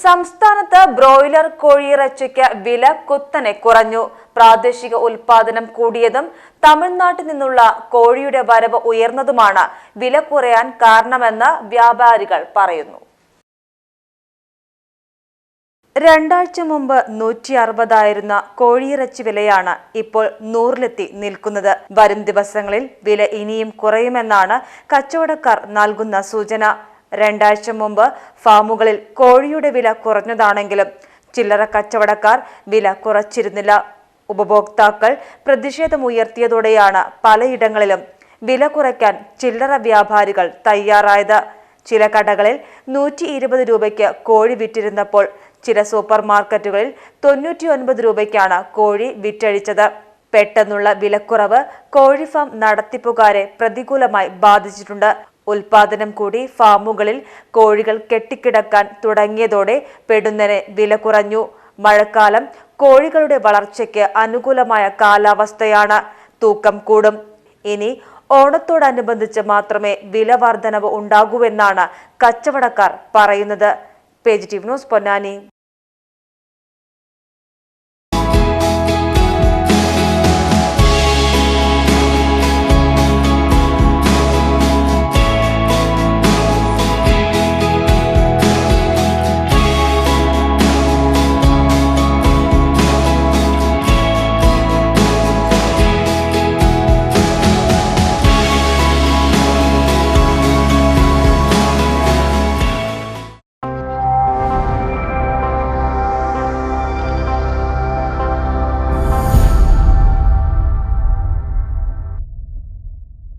സംസ്ഥാനത്ത് ബ്രോയിലർ കോഴിയിറച്ചിക്ക് വില കുത്തനെ കുറഞ്ഞു. പ്രാദേശിക ഉൽപാദനം കൂടിയതും തമിഴ്നാട്ടിൽ നിന്നുള്ള കോഴിയുടെ വരവ് ഉയർന്നതുമാണ് വില കുറയാൻ കാരണമെന്ന് വ്യാപാരികൾ പറയുന്നു. രണ്ടാഴ്ച മുമ്പ് 160 കോഴിയിറച്ചി വിലയാണ് ഇപ്പോൾ 100-ലെത്തി നിൽക്കുന്നത്. വരും ദിവസങ്ങളിൽ വില ഇനിയും കുറയുമെന്നാണ് കച്ചവടക്കാർ നൽകുന്ന സൂചന. രണ്ടാഴ്ച മുമ്പ് ഫാമുകളിൽ കോഴിയുടെ വില കുറഞ്ഞതാണെങ്കിലും ചില്ലറ കച്ചവടക്കാർ വില കുറച്ചിരുന്നില്ല. ഉപഭോക്താക്കൾ പ്രതിഷേധമുയർത്തിയതോടെയാണ് പലയിടങ്ങളിലും വില കുറയ്ക്കാൻ ചില്ലറ വ്യാപാരികൾ തയ്യാറായത്. ചില കടകളിൽ 120 രൂപയ്ക്ക് കോഴി വിറ്റിരുന്നപ്പോൾ ചില സൂപ്പർ മാർക്കറ്റുകളിൽ 99 രൂപയ്ക്കാണ് കോഴി വിറ്റഴിച്ചത്. പെട്ടെന്നുള്ള വിലക്കുറവ് കോഴി ഫാം നടത്തിപ്പുകാരെ പ്രതികൂലമായി ബാധിച്ചിട്ടുണ്ട്. ഉൽപാദനം കൂടി ഫാമുകളിൽ കോഴികൾ കെട്ടിക്കിടക്കാൻ തുടങ്ങിയതോടെ പെടുന്നനെ വില കുറഞ്ഞു. മഴക്കാലം കോഴികളുടെ വളർച്ചയ്ക്ക് അനുകൂലമായ കാലാവസ്ഥയാണ്. തൂക്കം കൂടും. ഇനി ഓണത്തോടനുബന്ധിച്ച് മാത്രമേ വില വർധനവ് ഉണ്ടാകൂവെന്നാണ് കച്ചവടക്കാർ പറയുന്നത്. Page T V news, Ponnani.